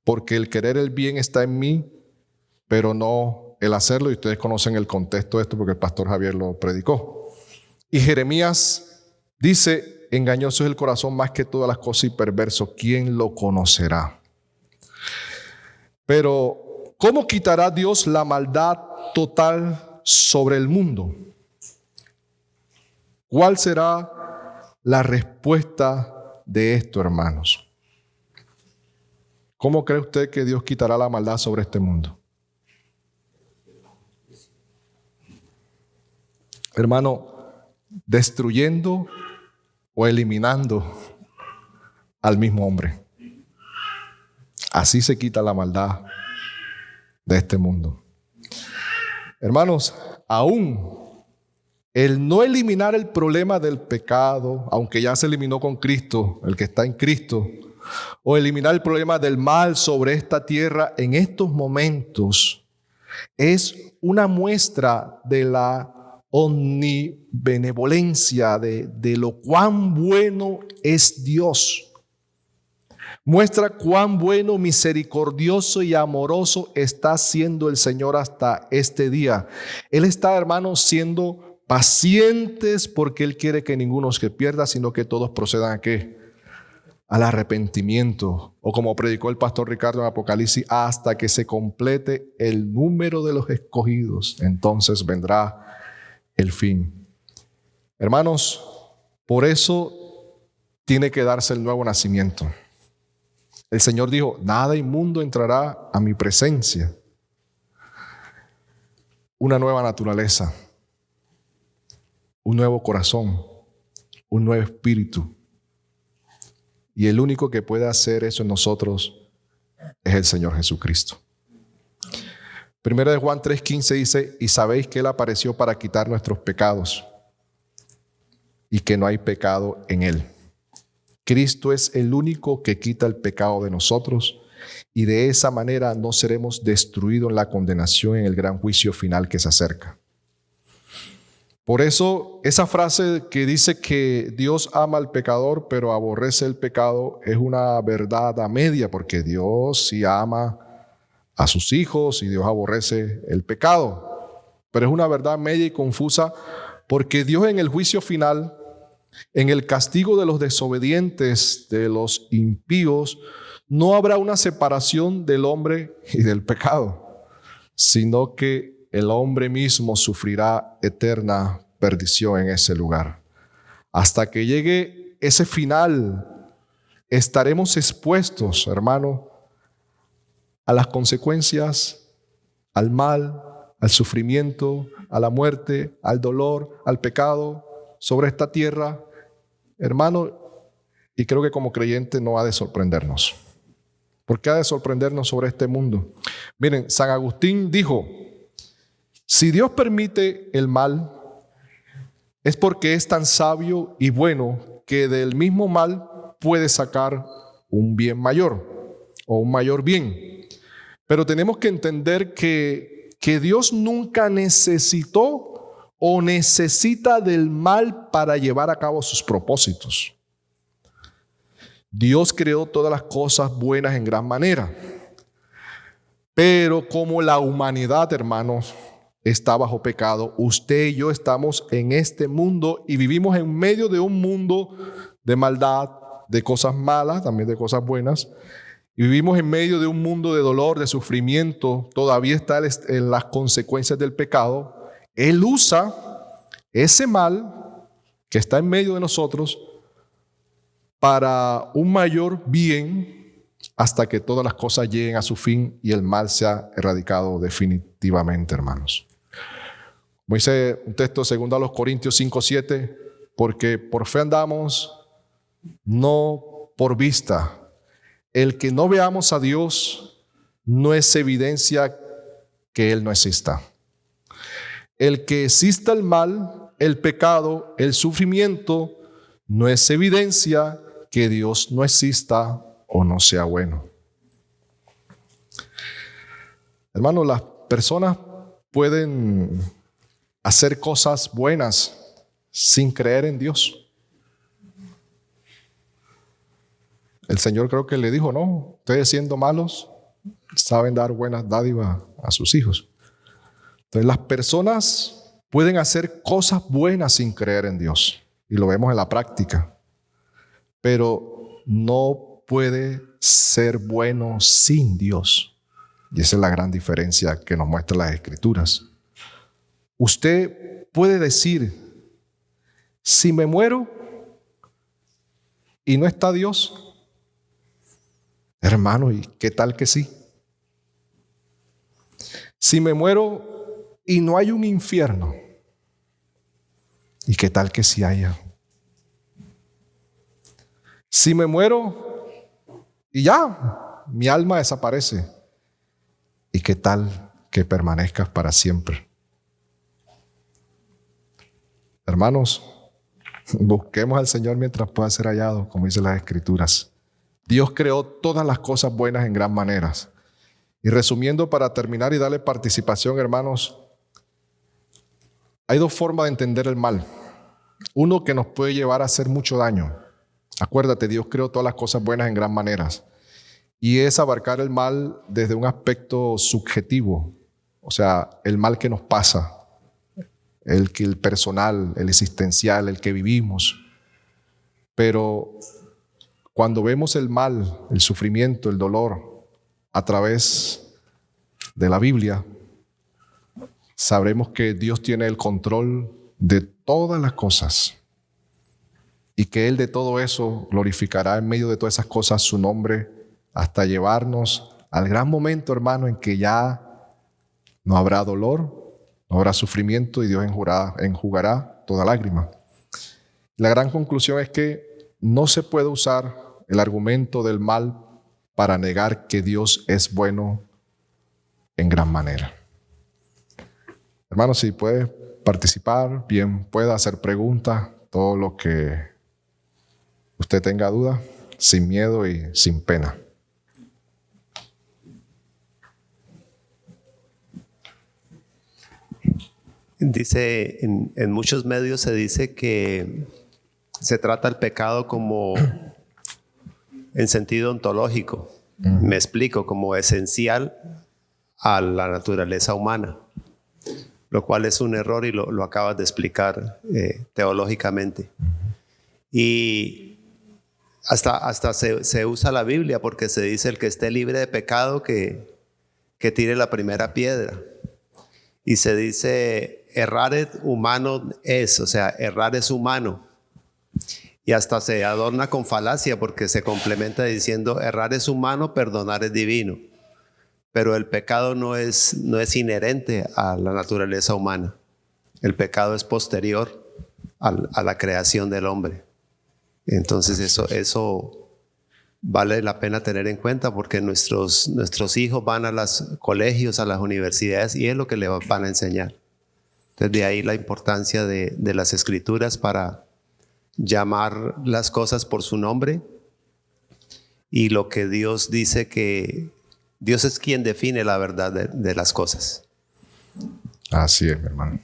porque el querer el bien está en mí, pero no el hacerlo, y ustedes conocen el contexto de esto porque el pastor Javier lo predicó. Y Jeremías dice, engañoso es el corazón más que todas las cosas y perverso, ¿quién lo conocerá? Pero, ¿cómo quitará Dios la maldad total sobre el mundo? ¿Cuál será la respuesta de esto, hermanos? ¿Cómo cree usted que Dios quitará la maldad sobre este mundo? Hermano, destruyendo o eliminando al mismo hombre. Así se quita la maldad de este mundo. Hermanos, aún el no eliminar el problema del pecado, aunque ya se eliminó con Cristo, el que está en Cristo, o eliminar el problema del mal sobre esta tierra en estos momentos, es una muestra de la omnibenevolencia, de lo cuán bueno es Dios. Muestra cuán bueno, misericordioso y amoroso está siendo el Señor hasta este día. Él está, hermanos, siendo pacientes porque Él quiere que ninguno se pierda, sino que todos procedan ¿a qué? Al arrepentimiento. O como predicó el pastor Ricardo en Apocalipsis, hasta que se complete el número de los escogidos. Entonces vendrá el fin. Hermanos, por eso tiene que darse el nuevo nacimiento. El Señor dijo, nada inmundo entrará a mi presencia. Una nueva naturaleza, un nuevo corazón, un nuevo espíritu. Y el único que puede hacer eso en nosotros es el Señor Jesucristo. Primera de Juan 3:15 dice, y sabéis que Él apareció para quitar nuestros pecados y que no hay pecado en Él. Cristo es el único que quita el pecado de nosotros y de esa manera no seremos destruidos en la condenación en el gran juicio final que se acerca. Por eso esa frase que dice que Dios ama al pecador pero aborrece el pecado es una verdad a media, porque Dios sí ama a sus hijos y Dios aborrece el pecado. Pero es una verdad media y confusa, porque Dios en el juicio final, en el castigo de los desobedientes, de los impíos, no habrá una separación del hombre y del pecado, sino que el hombre mismo sufrirá eterna perdición en ese lugar. Hasta que llegue ese final, estaremos expuestos, hermano, a las consecuencias, al mal, al sufrimiento, a la muerte, al dolor, al pecado sobre esta tierra, hermano, y creo que como creyente no ha de sorprendernos. ¿Por qué ha de sorprendernos sobre este mundo? Miren, San Agustín dijo, si Dios permite el mal, es porque es tan sabio y bueno que del mismo mal puede sacar un bien mayor o un mayor bien. Pero tenemos que entender que Dios nunca necesitó o necesita del mal para llevar a cabo sus propósitos. Dios creó todas las cosas buenas en gran manera. Pero como la humanidad, hermanos, está bajo pecado, usted y yo estamos en este mundo y vivimos en medio de un mundo de maldad, de cosas malas, también de cosas buenas. Y vivimos en medio de un mundo de dolor, de sufrimiento. Todavía está en las consecuencias del pecado. Él usa ese mal que está en medio de nosotros para un mayor bien, hasta que todas las cosas lleguen a su fin y el mal sea erradicado definitivamente, hermanos. Como dice un texto segundo a los Corintios 5:7, porque por fe andamos, no por vista. El que no veamos a Dios no es evidencia que Él no exista. El que exista el mal, el pecado, el sufrimiento, no es evidencia que Dios no exista o no sea bueno. Hermanos, las personas pueden hacer cosas buenas sin creer en Dios. El Señor creo que le dijo, no, ustedes siendo malos saben dar buenas dádivas a sus hijos. Entonces las personas pueden hacer cosas buenas sin creer en Dios. Y lo vemos en la práctica. Pero no puede ser bueno sin Dios. Y esa es la gran diferencia que nos muestran las Escrituras. Usted puede decir, si me muero y no está Dios, hermano, ¿y qué tal que sí? Si me muero y no hay un infierno, ¿y qué tal que sí haya? Si me muero y ya, mi alma desaparece, ¿y qué tal que permanezcas para siempre? Hermanos, busquemos al Señor mientras pueda ser hallado, como dicen las Escrituras. Dios creó todas las cosas buenas en gran manera. Y resumiendo, para terminar y darle participación, hermanos, hay dos formas de entender el mal. Uno que nos puede llevar a hacer mucho daño. Acuérdate, Dios creó todas las cosas buenas en gran manera. Y es abarcar el mal desde un aspecto subjetivo. O sea, el mal que nos pasa. El personal, el existencial, el que vivimos. Pero cuando vemos el mal, el sufrimiento, el dolor a través de la Biblia, sabremos que Dios tiene el control de todas las cosas y que Él de todo eso glorificará en medio de todas esas cosas su nombre hasta llevarnos al gran momento, hermano, en que ya no habrá dolor, no habrá sufrimiento y Dios enjugará toda lágrima. La gran conclusión es que no se puede usar el argumento del mal para negar que Dios es bueno en gran manera. Hermanos, si puede participar, bien, puede hacer preguntas, todo lo que usted tenga duda, sin miedo y sin pena. Dice, en muchos medios se dice que se trata el pecado como en sentido ontológico. Me explico, como esencial a la naturaleza humana, lo cual es un error y lo acabas de explicar teológicamente. Y hasta se usa la Biblia porque se dice el que esté libre de pecado que tire la primera piedra. Y se dice erraret humano es, o sea, errar es humano. Y hasta se adorna con falacia porque se complementa diciendo errar es humano, perdonar es divino. Pero el pecado no es inherente a la naturaleza humana. El pecado es posterior a la creación del hombre. Entonces eso vale la pena tener en cuenta porque nuestros hijos van a los colegios, a las universidades y es lo que les van a enseñar. Desde ahí la importancia de las Escrituras para llamar las cosas por su nombre, y lo que Dios dice, que Dios es quien define la verdad de las cosas. Así es, mi hermano.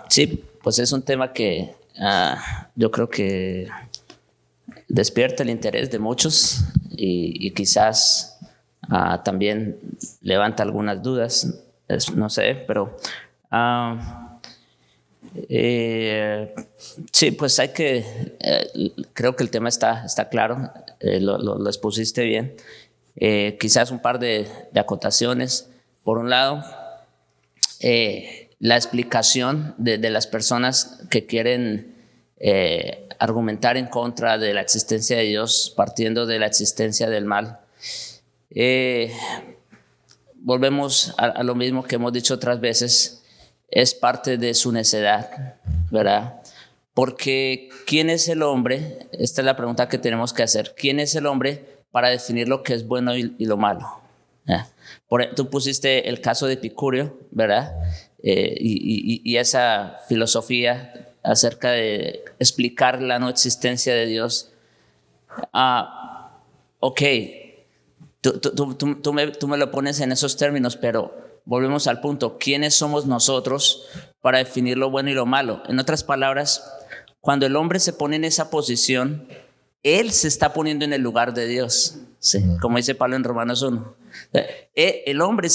Sí, pues es un tema que yo creo que despierta el interés de muchos y quizás también levanta algunas dudas, no sé, pero sí, pues hay que, creo que el tema está claro, lo expusiste bien. Quizás un par de acotaciones. Por un lado, la explicación de las personas que quieren argumentar en contra de la existencia de Dios, partiendo de la existencia del mal. Volvemos a lo mismo que hemos dicho otras veces, es parte de su necedad, ¿verdad? Porque ¿quién es el hombre? Esta es la pregunta que tenemos que hacer. ¿Quién es el hombre para definir lo que es bueno y lo malo? Tú pusiste el caso de Epicurio, ¿verdad? Y esa filosofía acerca de explicar la no existencia de Dios. Ok, tú me lo pones en esos términos, pero volvemos al punto. ¿Quiénes somos nosotros para definir lo bueno y lo malo? En otras palabras, cuando el hombre se pone en esa posición, él se está poniendo en el lugar de Dios, ¿sí? Como dice Pablo en Romanos 1. El hombre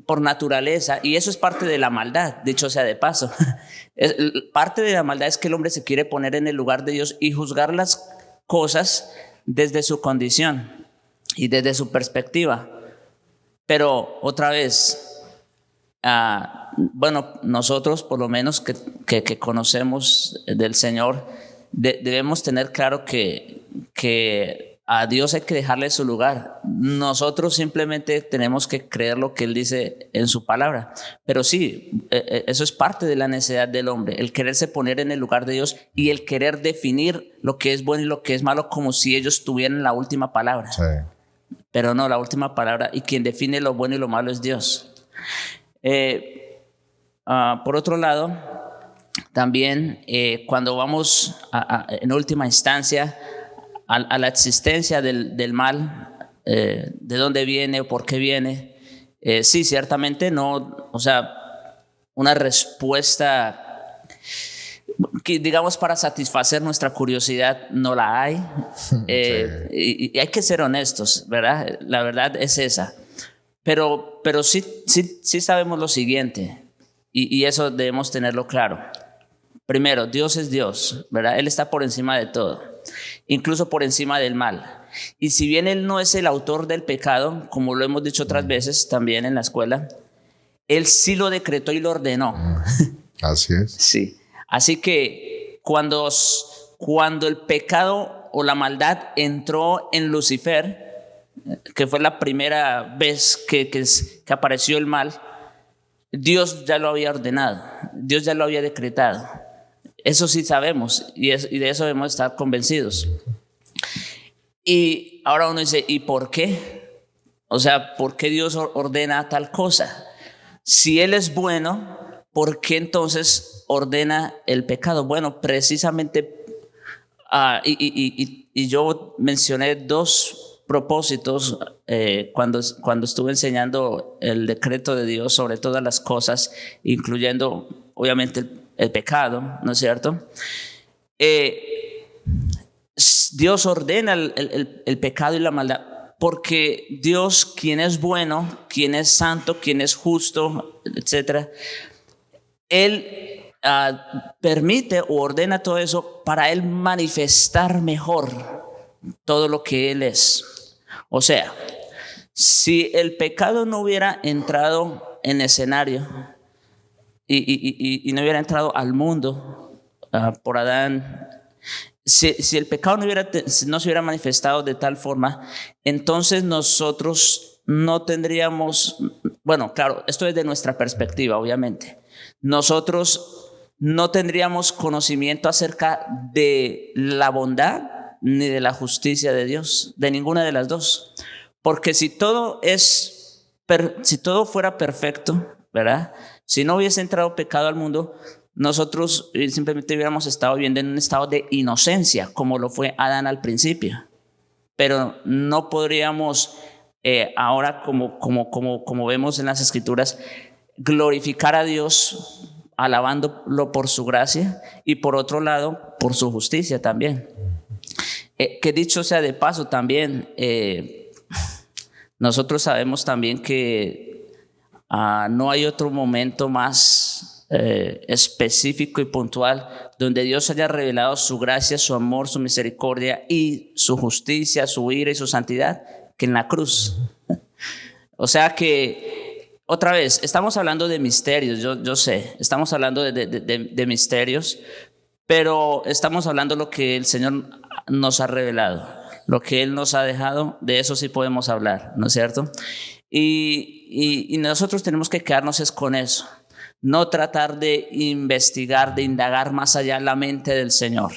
por naturaleza, y eso es parte de la maldad, dicho sea de paso, parte de la maldad es que el hombre se quiere poner en el lugar de Dios y juzgar las cosas desde su condición y desde su perspectiva. Pero otra vez, bueno, nosotros por lo menos que conocemos del Señor, debemos tener claro que a Dios hay que dejarle su lugar. Nosotros simplemente tenemos que creer lo que Él dice en su palabra. Pero sí, eso es parte de la necesidad del hombre, el quererse poner en el lugar de Dios y el querer definir lo que es bueno y lo que es malo como si ellos tuvieran la última palabra. Sí. Pero no, la última palabra, y quien define lo bueno y lo malo es Dios. Por otro lado, también cuando vamos en última instancia a la existencia del mal, de dónde viene o por qué viene, sí, ciertamente no, o sea, una respuesta que, digamos, para satisfacer nuestra curiosidad no la hay. Y hay que ser honestos, ¿verdad? La verdad es esa. Pero sí sabemos lo siguiente, y eso debemos tenerlo claro. Primero, Dios es Dios, ¿verdad? Él está por encima de todo, incluso por encima del mal. Y si bien Él no es el autor del pecado, como lo hemos dicho otras veces también en la escuela, Él sí lo decretó y lo ordenó. Así es. Sí. Así que cuando el pecado o la maldad entró en Lucifer, que fue la primera vez que apareció el mal, Dios ya lo había ordenado, Dios ya lo había decretado. Eso sí sabemos, y de eso debemos estar convencidos. Y ahora uno dice, ¿y por qué? O sea, ¿por qué Dios ordena tal cosa? Si Él es bueno, ¿por qué entonces ordena el pecado? Bueno, precisamente, y yo mencioné dos propósitos cuando estuve enseñando el decreto de Dios sobre todas las cosas, incluyendo obviamente el pecado, ¿no es cierto? Dios ordena el pecado y la maldad porque Dios, quien es bueno, quien es santo, quien es justo, etcétera, Él permite o ordena todo eso para Él manifestar mejor todo lo que Él es. O sea, si el pecado no hubiera entrado en escenario y no hubiera entrado al mundo por Adán, si el pecado no se hubiera manifestado de tal forma, entonces nosotros no tendríamos, bueno, claro, esto es de nuestra perspectiva, obviamente, nosotros no tendríamos conocimiento acerca de la bondad ni de la justicia de Dios, de ninguna de las dos. Porque si todo es si todo fuera perfecto, ¿verdad? Si no hubiese entrado pecado al mundo, nosotros simplemente hubiéramos estado viviendo en un estado de inocencia, como lo fue Adán al principio. Pero no podríamos ahora, como vemos en las Escrituras, glorificar a Dios alabándolo por su gracia y por otro lado, por su justicia también. Que dicho sea de paso también, nosotros sabemos también que no hay otro momento más específico y puntual donde Dios haya revelado su gracia, su amor, su misericordia y su justicia, su ira y su santidad que en la cruz. O sea que, otra vez, estamos hablando de misterios, yo sé, estamos hablando de misterios, pero estamos hablando de lo que el Señor nos ha revelado, lo que Él nos ha dejado, de eso sí podemos hablar, ¿no es cierto? Y nosotros tenemos que quedarnos es con eso, no tratar de investigar, de indagar más allá la mente del Señor,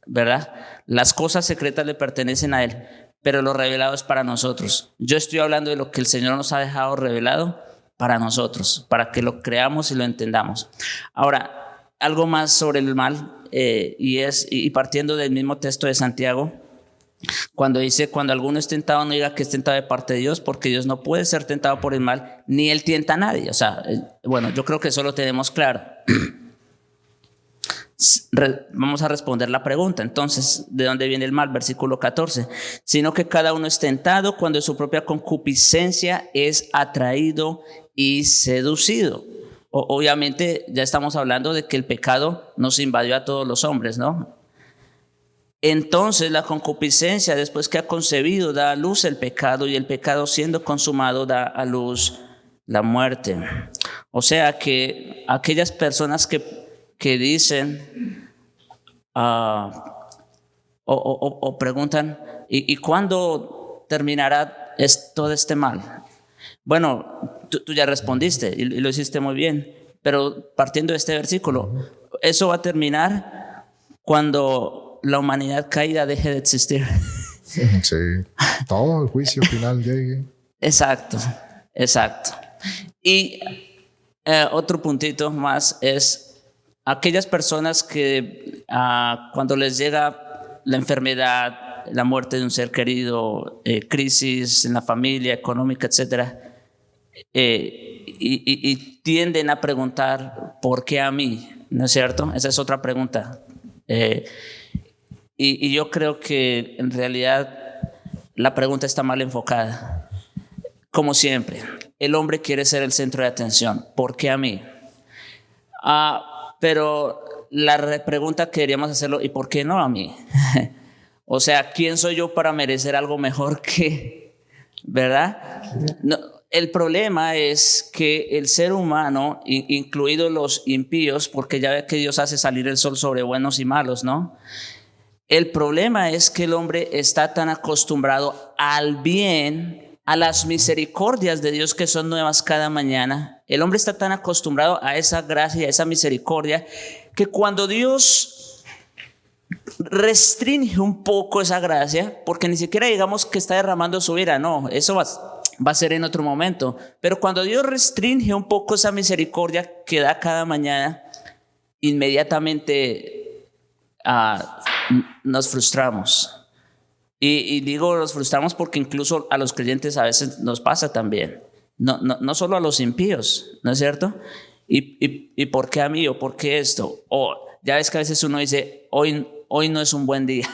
¿verdad? Las cosas secretas le pertenecen a Él, pero lo revelado es para nosotros. Yo estoy hablando de lo que el Señor nos ha dejado revelado para nosotros, para que lo creamos y lo entendamos. Ahora, algo más sobre el mal, y partiendo del mismo texto de Santiago, cuando dice, cuando alguno es tentado, no diga que es tentado de parte de Dios, porque Dios no puede ser tentado por el mal, ni Él tienta a nadie. O sea, bueno, yo creo que eso lo tenemos claro. Vamos a responder la pregunta. Entonces, ¿de dónde viene el mal? Versículo 14. Sino que cada uno es tentado cuando su propia concupiscencia es atraído y seducido. Obviamente, ya estamos hablando de que el pecado nos invadió a todos los hombres, ¿no? Entonces la concupiscencia, después que ha concebido, da a luz el pecado, y el pecado, siendo consumado, da a luz la muerte. O sea que aquellas personas que dicen o preguntan, ¿y cuándo terminará todo este mal? Bueno, tú ya respondiste y lo hiciste muy bien, pero partiendo de este versículo, eso va a terminar cuando la humanidad caída deje de existir. Sí, todo el juicio final llegue. Exacto. Y otro puntito más es aquellas personas que cuando les llega la enfermedad, la muerte de un ser querido, crisis en la familia, económica, etcétera, y tienden a preguntar ¿por qué a mí? ¿No es cierto? Esa es otra pregunta. Y yo creo que en realidad la pregunta está mal enfocada. Como siempre, el hombre quiere ser el centro de atención. ¿Por qué a mí? Pero la pregunta que deberíamos hacerlo, ¿y por qué no a mí? O sea, ¿quién soy yo para merecer algo mejor que, ¿verdad? No, el problema es que el ser humano, incluidos los impíos, porque ya ve que Dios hace salir el sol sobre buenos y malos, ¿no? El problema es que el hombre está tan acostumbrado al bien, a las misericordias de Dios que son nuevas cada mañana. El hombre está tan acostumbrado a esa gracia, a esa misericordia, que cuando Dios restringe un poco esa gracia, porque ni siquiera digamos que está derramando su ira, no, eso va a ser en otro momento. Pero cuando Dios restringe un poco esa misericordia que da cada mañana, inmediatamente nos frustramos. Y digo nos frustramos porque incluso a los creyentes a veces nos pasa también. No solo a los impíos, ¿no es cierto? ¿Y por qué a mí? ¿O por qué esto? O ya ves que a veces uno dice, hoy no es un buen día.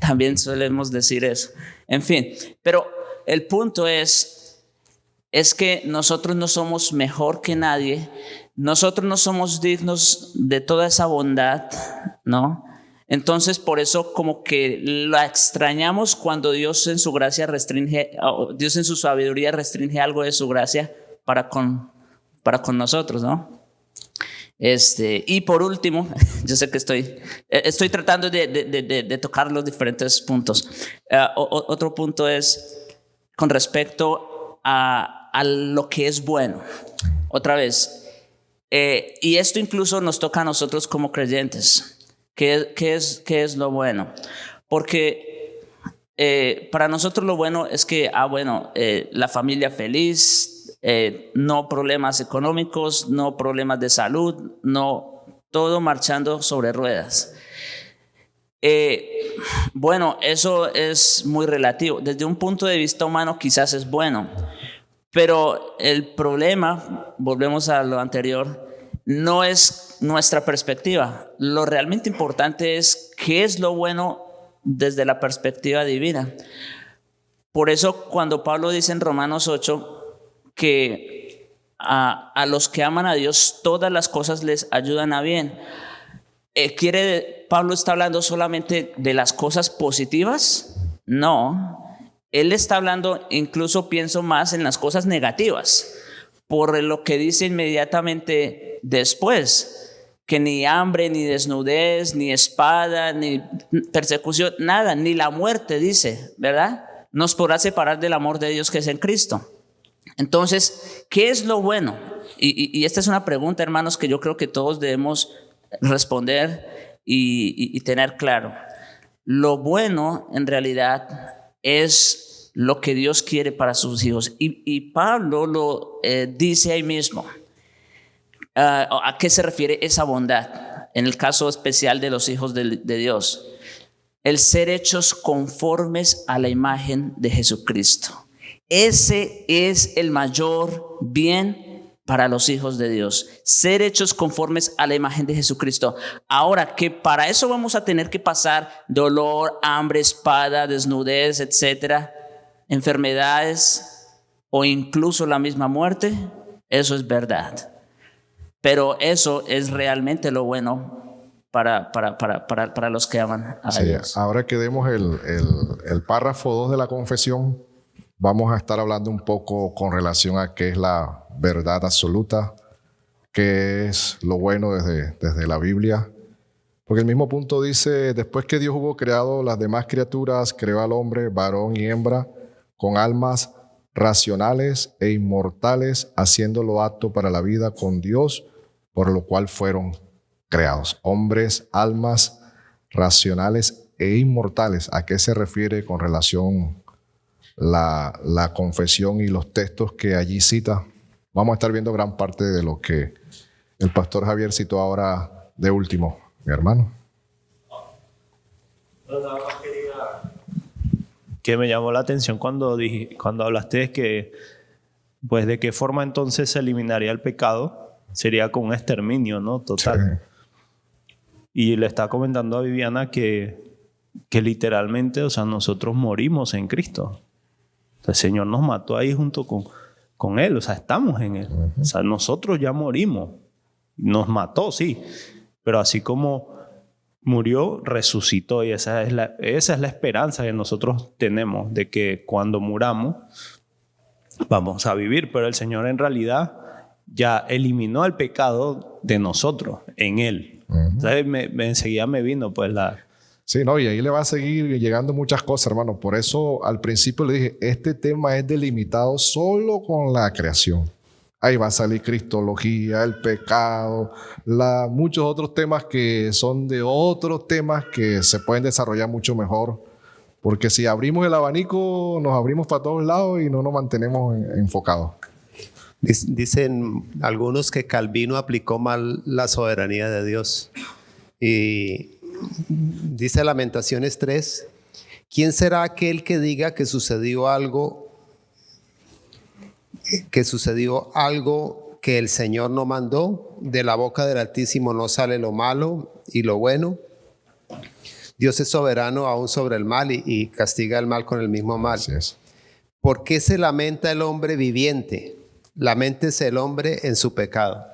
También solemos decir eso. En fin, pero el punto es que nosotros no somos mejor que nadie. Nosotros no somos dignos de toda esa bondad, ¿no? Entonces, por eso como que la extrañamos cuando Dios en su gracia restringe, Dios en su sabiduría restringe algo de su gracia para con nosotros, ¿no? Y por último, yo sé que estoy tratando de tocar los diferentes puntos. Otro punto es con respecto a lo que es bueno. Otra vez, y esto incluso nos toca a nosotros como creyentes. ¿Qué es lo bueno? Porque para nosotros lo bueno es que, la familia feliz, no problemas económicos, no problemas de salud, no, todo marchando sobre ruedas. Bueno, eso es muy relativo. Desde un punto de vista humano quizás es bueno, pero el problema, volvemos a lo anterior, no es nuestra perspectiva. Lo realmente importante es qué es lo bueno desde la perspectiva divina. Por eso cuando Pablo dice en Romanos 8 que a los que aman a Dios todas las cosas les ayudan a bien, ¿Pablo está hablando solamente de las cosas positivas? No, él está hablando, incluso pienso más en las cosas negativas, por lo que dice inmediatamente después, que ni hambre, ni desnudez, ni espada, ni persecución, nada, ni la muerte, dice, ¿verdad? Nos podrá separar del amor de Dios que es en Cristo. Entonces, ¿qué es lo bueno? Y esta es una pregunta, hermanos, que yo creo que todos debemos responder y tener claro. Lo bueno, en realidad, es lo que Dios quiere para sus hijos. Y Pablo lo dice ahí mismo. ¿A qué se refiere esa bondad? En el caso especial de los hijos de Dios. El ser hechos conformes a la imagen de Jesucristo. Ese es el mayor bien para los hijos de Dios. Ser hechos conformes a la imagen de Jesucristo. Ahora, que para eso vamos a tener que pasar dolor, hambre, espada, desnudez, etcétera, enfermedades o incluso la misma muerte, eso es verdad. Pero eso es realmente lo bueno para los que aman a Dios. Ahora que demos el párrafo 2 de la confesión, vamos a estar hablando un poco con relación a qué es la verdad absoluta, qué es lo bueno desde la Biblia. Porque el mismo punto dice, después que Dios hubo creado las demás criaturas, creó al hombre, varón y hembra, con almas racionales e inmortales, haciéndolo apto para la vida con Dios, por lo cual fueron creados. Hombres, almas racionales e inmortales. ¿A qué se refiere con relación la confesión y los textos que allí cita? Vamos a estar viendo gran parte de lo que el pastor Javier citó ahora de último, mi hermano. Que me llamó la atención cuando hablaste de que, pues, de qué forma entonces se eliminaría el pecado. Sería con un exterminio, ¿no? Total. Sí. Y le estaba comentando a Viviana que literalmente, o sea, nosotros morimos en Cristo. El Señor nos mató ahí junto con Él, o sea, estamos en Él. O sea, nosotros ya morimos. Nos mató, sí, pero así como murió, resucitó, y esa es la esperanza que nosotros tenemos, de que cuando muramos vamos a vivir, pero el Señor en realidad ya eliminó el pecado de nosotros en Él. Entonces enseguida me vino pues la... Sí, no, y ahí le va a seguir llegando muchas cosas, hermano. Por eso al principio le dije, este tema es delimitado solo con la creación. Ahí va a salir cristología, el pecado, muchos otros temas que son de otros temas que se pueden desarrollar mucho mejor. Porque si abrimos el abanico, nos abrimos para todos lados y no nos mantenemos enfocados. Dicen algunos que Calvino aplicó mal la soberanía de Dios. Y dice Lamentaciones 3, ¿quién será aquel que diga que sucedió algo que el Señor no mandó? De la boca del Altísimo no sale lo malo y lo bueno. Dios es soberano aún sobre el mal y castiga el mal con el mismo mal. Así es. ¿Por qué se lamenta el hombre viviente? Laméntese el hombre en su pecado.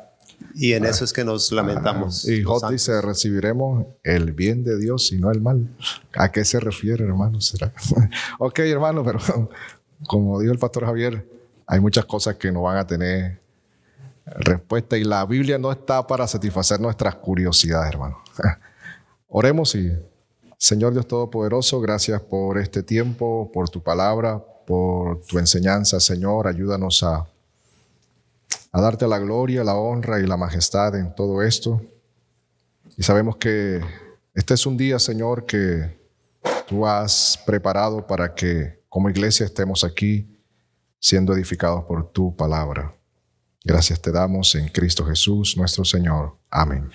Y en eso es que nos lamentamos. Y Job dice, recibiremos el bien de Dios y no el mal. ¿A qué se refiere, hermano? ¿Será? Ok, hermano, pero como dijo el pastor Javier, hay muchas cosas que no van a tener respuesta y la Biblia no está para satisfacer nuestras curiosidades, hermano. Oremos y Señor Dios Todopoderoso, gracias por este tiempo, por tu palabra, por tu enseñanza, Señor. Ayúdanos a darte la gloria, la honra y la majestad en todo esto. Y sabemos que este es un día, Señor, que tú has preparado para que como iglesia estemos aquí siendo edificados por tu palabra. Gracias te damos en Cristo Jesús, nuestro Señor. Amén.